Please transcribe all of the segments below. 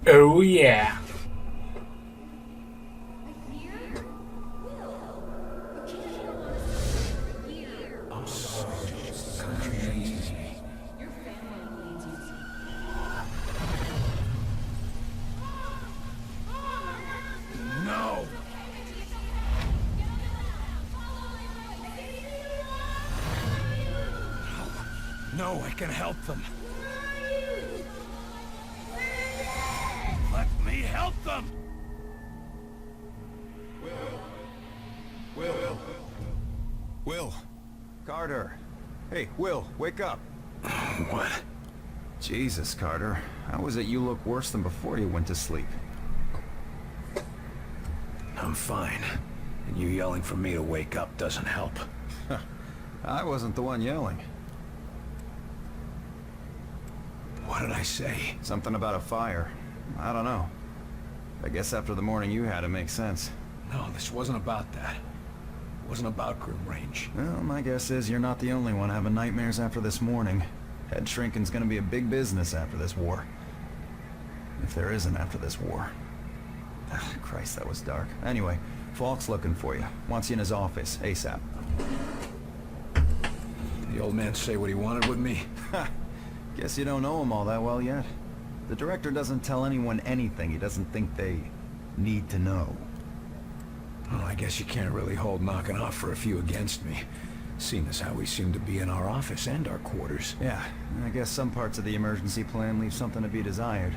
Oh yeah. No, I can help them. Let me help them! Will. Carter. Hey, Will, wake up. What? Jesus, Carter. How is it you look worse than before you went to sleep? I'm fine. And you yelling for me to wake up doesn't help. I wasn't the one yelling. What did I say? Something about a fire. I don't know. I guess after the morning you had, it makes sense. No, this wasn't about that. It wasn't about Grim Range. Well, my guess is you're not the only one having nightmares after this morning. Head shrinking's gonna be a big business after this war. If there isn't after this war. Christ, that was dark. Anyway, Falk's looking for you. Wants you in his office, ASAP. The old man say what he wanted with me? Ha! Guess you don't know him all that well yet. The director doesn't tell anyone anything he doesn't think they need to know. Well, I guess you can't really hold knocking off for a few against me, seeing as how we seem to be in our office and our quarters. Yeah, I guess some parts of the emergency plan leave something to be desired.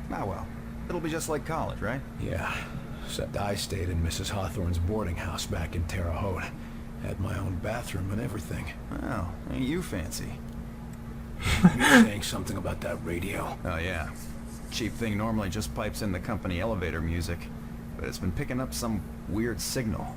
Ah well, it'll be just like college, right? Yeah, except I stayed in Mrs. Hawthorne's boarding house back in Terre Haute. Had my own bathroom and everything. Well, ain't you fancy? You saying something about that radio? Oh yeah. Cheap thing normally just pipes in the company elevator music, but it's been picking up some weird signal.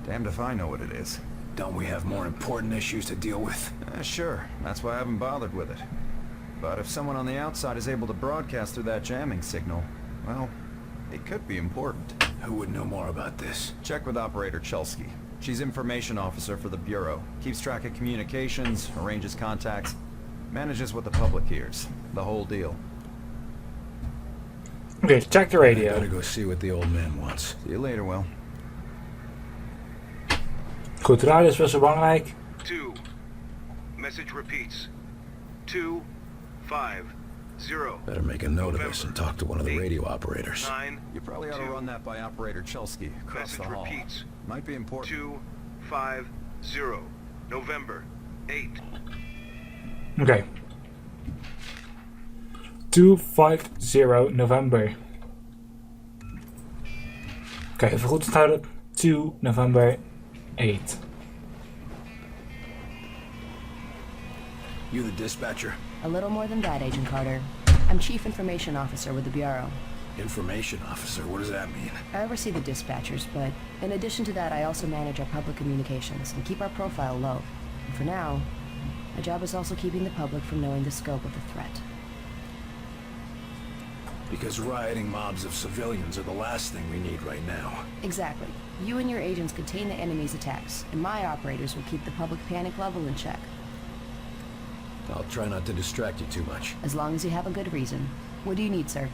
Damned if I know what it is. Don't we have more important issues to deal with? Sure, that's why I haven't bothered with it. But if someone on the outside is able to broadcast through that jamming signal, well, it could be important. Who would know more about this? Check with Operator Chelsky. She's information officer for the Bureau. Keeps track of communications, arranges contacts, manages what the public hears. The whole deal. Okay, check the I radio. gotta go see what the old man wants. See you later, Will. Goed, radio is best wel belangrijk. 2. Message repeats. 2, 5, 0. Better make a note of this and talk to one of the radio operators. 9. You probably ought to run that by Operator Chelsky across the Message hall. repeats. Might be important. 2, 5, 0. November 8. Oké. 250 November. Oké, even goed onthouden. 2 November 8. You the dispatcher? A little more than that, Agent Carter. I'm Chief Information Officer with the Bureau. Information officer, what does that mean? I oversee the dispatchers, but in addition to that, I also manage our public communications and keep our profile low. And for now, my job is also keeping the public from knowing the scope of the threat. Because rioting mobs of civilians are the last thing we need right now. Exactly. You and your agents contain the enemy's attacks, and my operators will keep the public panic level in check. I'll try not to distract you too much. As long as you have a good reason. What do you need, sir?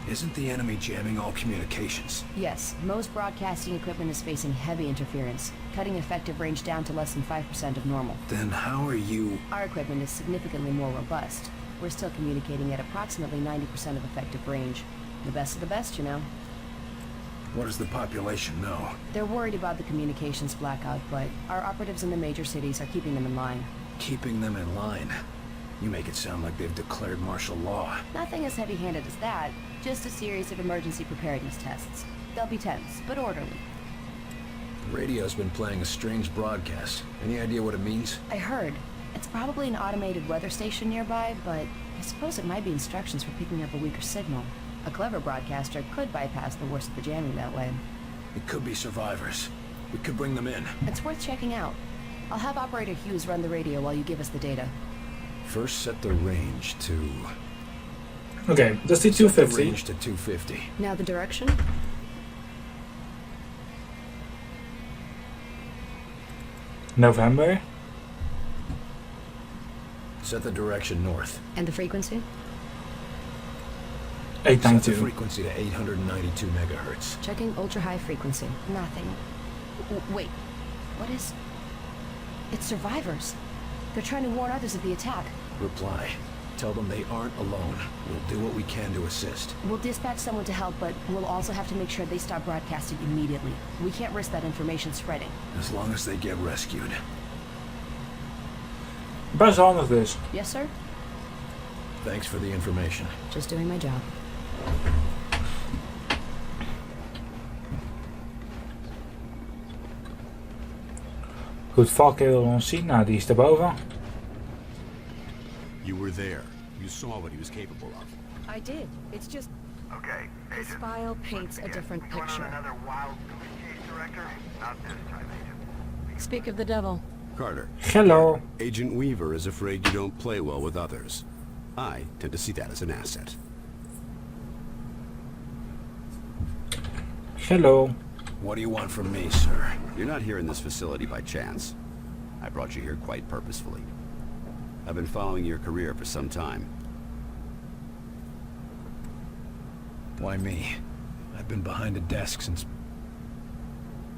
Isn't the enemy jamming all communications? Yes, most broadcasting equipment is facing heavy interference, cutting effective range down to less than 5% of normal. Then how are you... Our equipment is significantly more robust. We're still communicating at approximately 90% of effective range. The best of the best, you know. What does the population know? They're worried about the communications blackout, but our operatives in the major cities are keeping them in line. Keeping them in line? You make it sound like they've declared martial law. Nothing as heavy-handed as that, just a series of emergency preparedness tests. They'll be tense, but orderly. The radio's been playing a strange broadcast. Any idea what it means? I heard. It's probably an automated weather station nearby, but I suppose it might be instructions for picking up a weaker signal. A clever broadcaster could bypass the worst of the jamming that way. It could be survivors. We could bring them in. It's worth checking out. I'll have Operator Hughes run the radio while you give us the data. First set the range to... Oké, dat is die Set the 250. range to 250. Now the direction? November. Set the direction north. And the frequency? Set the 892. frequency to 892 megahertz. Checking ultra-high frequency. Nothing. Wait. What is... It's survivors. They're trying to warn others of the attack. Reply. Tell them they aren't alone. We'll do what we can to assist. We'll dispatch someone to help, but we'll also have to make sure they stop broadcasting immediately. We can't risk that information spreading. As long as they get rescued. Best handig dus. Yes, sir? Thanks for the information. Just doing my job. Goed, Valken wil ons zien. Nou, die is daarboven. You were there. You saw what he was capable of. I did. It's just Okay, his Agent. file paints a different You want picture. another wild goose chase, Director? Not this time, Agent. Speak of the devil. Carter, Hello. Agent Weaver is afraid you don't play well with others. I tend to see that as an asset. Hello. What do you want from me, sir? You're not here in this facility by chance. I brought you here quite purposefully. I've been following your career for some time. Why me? I've been behind a desk since...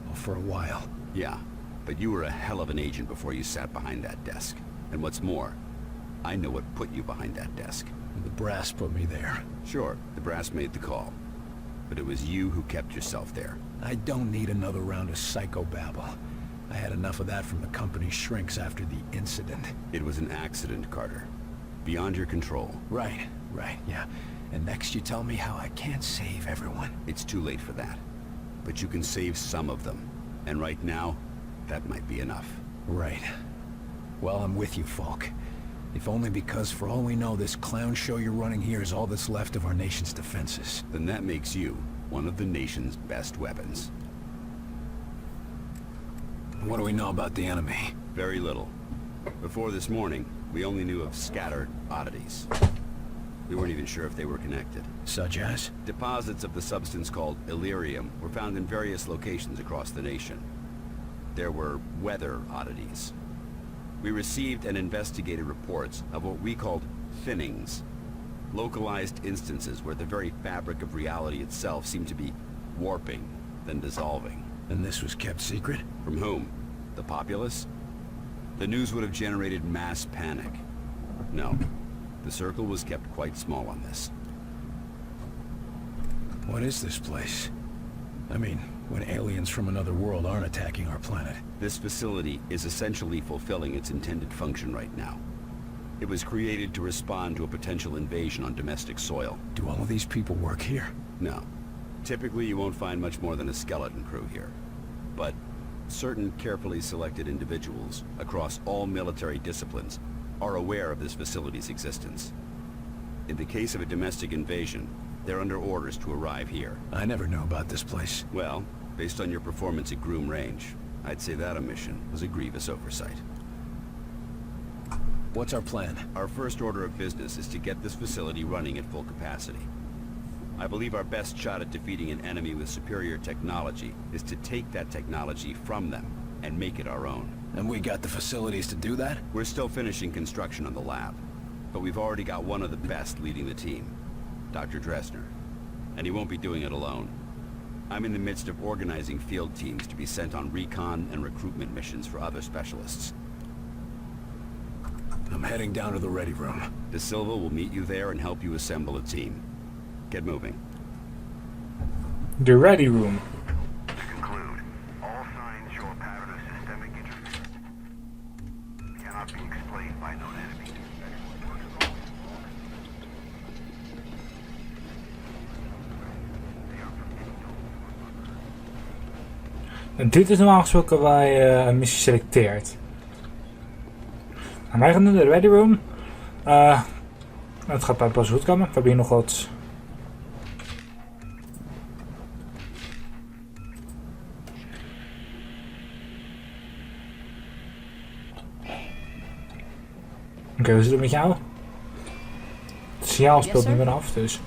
well, for a while. Yeah, but you were a hell of an agent before you sat behind that desk. And what's more, I know what put you behind that desk. The brass put me there. Sure, the brass made the call. But it was you who kept yourself there. I don't need another round of psychobabble. I had enough of that from the company's shrinks after the incident. It was an accident, Carter. Beyond your control. Right, yeah. And next you tell me how I can't save everyone. It's too late for that. But you can save some of them. And right now, that might be enough. Right. Well, I'm with you, Falk. If only because, for all we know, this clown show you're running here is all that's left of our nation's defenses. Then that makes you one of the nation's best weapons. What do we know about the enemy? Very little. Before this morning, we only knew of scattered oddities. We weren't even sure if they were connected. Such as? Deposits of the substance called Illyrium were found in various locations across the nation. There were weather oddities. We received and investigated reports of what we called thinnings. Localized instances where the very fabric of reality itself seemed to be warping, then dissolving. And this was kept secret? From whom? The populace? The news would have generated mass panic. No. The circle was kept quite small on this. What is this place? I mean, when aliens from another world aren't attacking our planet. This facility is essentially fulfilling its intended function right now. It was created to respond to a potential invasion on domestic soil. Do all of these people work here? No. Typically, you won't find much more than a skeleton crew here. But certain carefully selected individuals across all military disciplines are aware of this facility's existence. In the case of a domestic invasion, they're under orders to arrive here. I never knew about this place. Well, based on your performance at Groom Range, I'd say that omission was a grievous oversight. What's our plan? Our first order of business is to get this facility running at full capacity. I believe our best shot at defeating an enemy with superior technology is to take that technology from them and make it our own. And we got the facilities to do that? We're still finishing construction on the lab, but we've already got one of the best leading the team, Dr. Dresner. And he won't be doing it alone. I'm in the midst of organizing field teams to be sent on recon and recruitment missions for other specialists. I'm heading down to the ready room. De Silva will meet you there and help you assemble a team. Get moving. The ready room. To conclude, all signs show a pattern of systemic interference. Cannot be explained by known enemies. En dit is normaal gesproken waar je een missie selecteert. En wij gaan naar de ready room. Het gaat bij pas goed komen. We hebben hier nog wat. Oké, hoe zit het met jou? Het signaal speelt Yes, nu sir. weer af, dus.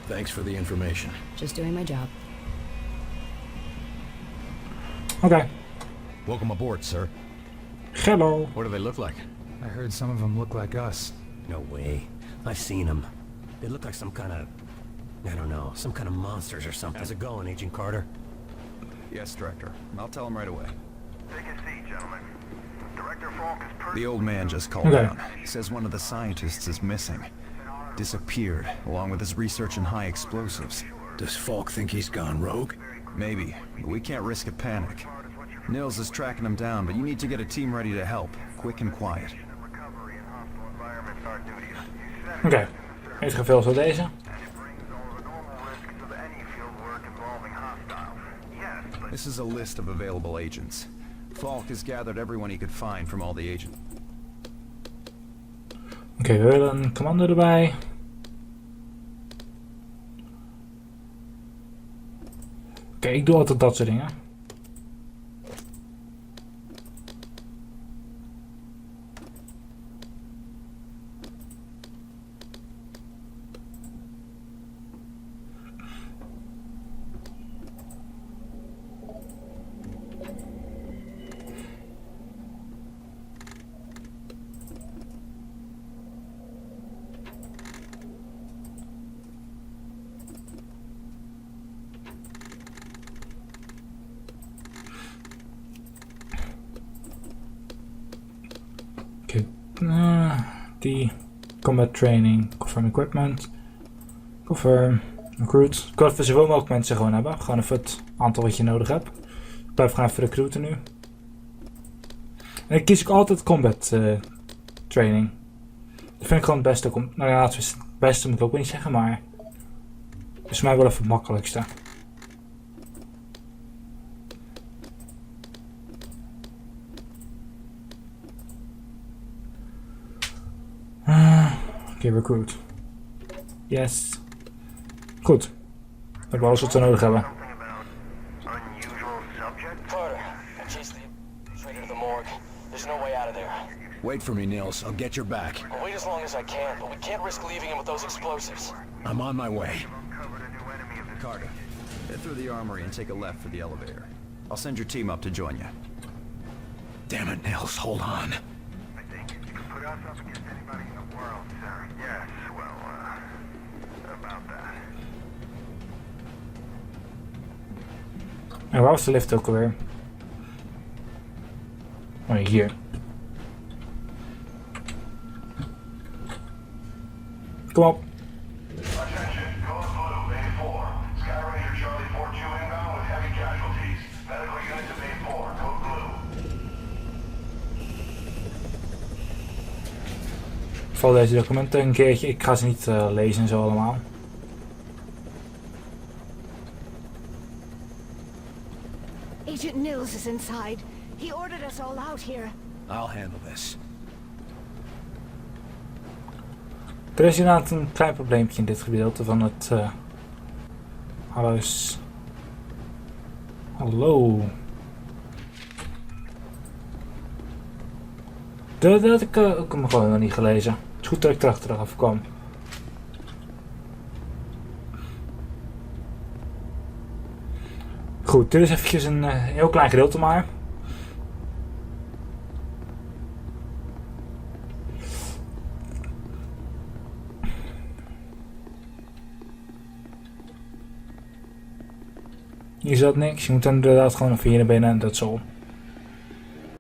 Thanks for the information. Just doing my job. Oké. Welcome aboard, sir. Hello. What do they look like? I heard some of them look like us. No way. I've seen them. They look like some kind of... I don't know, some kind of monsters or something. How's it going, Agent Carter? Yes, Director. I'll tell him right away. Take a seat, gentlemen. Director Falk is The old man just called Okay. down. Says one of the scientists is missing. Disappeared, along with his research in high explosives. Does Falk think he's gone rogue? Maybe, but we can't risk a panic. Nils is tracking him down, but you need to get a team ready to help. Quick and quiet. recovery in hostile environments are duties. You said Oké. Heeft gevuld voor deze. and it brings all the normal risks of any field work involving hostiles. Yes, but This is a list of available agents. Falk has gathered everyone he could find from all the agents. Oké, we willen een commando erbij. Oké, ik doe altijd dat soort dingen. Oké, die combat training, confirm equipment, confirm recruit. Ik wil even zoveel mogelijk mensen gewoon hebben, gewoon even het aantal wat je nodig hebt. Ik blijf gewoon even recruiten nu. En ik kies ook altijd combat training. Dat vind ik gewoon het beste. Nou ja, het beste moet ik ook niet zeggen, maar het is voor mij wel even het makkelijkste. Oké, recruit. Yes. Goed. We hebben alles wat we nodig hebben. something about unusual subject? Carter, I chased the traitor to the morgue. There's no way out of there. Wait for me, Nils. I'll get your back. I'll wait as long as I can, but we can't risk leaving him with those explosives. I'm on my way. Uncovered a new enemy of this Carter, head through the armory and take a left for the elevator. I'll send your team up to join you. Damn it, Nils. Hold on. I think you can put us up against anybody in the world, sir. Yes, well, about that. En waar was de lift ook alweer? Oh, hier. Kom op. Attention, code blue, Bay 4. Sky Ranger Charlie 42 inbound with heavy casualties. Medical unit to Bay 4, code blue. Ik val deze documenten een keertje. Ik ga ze niet lezen en zo allemaal. Agent Nils is inside. He ordered us all out here. I'll handle this. Er is inderdaad een klein probleempje in dit gedeelte van het huis. Hallo. Dat had ik ook hem gewoon nog niet gelezen. Het is goed dat ik terug afkwam. Goed, dit is eventjes een heel klein gedeelte maar. Hier zat niks, je moet inderdaad gewoon even hier naar binnen en dat zo.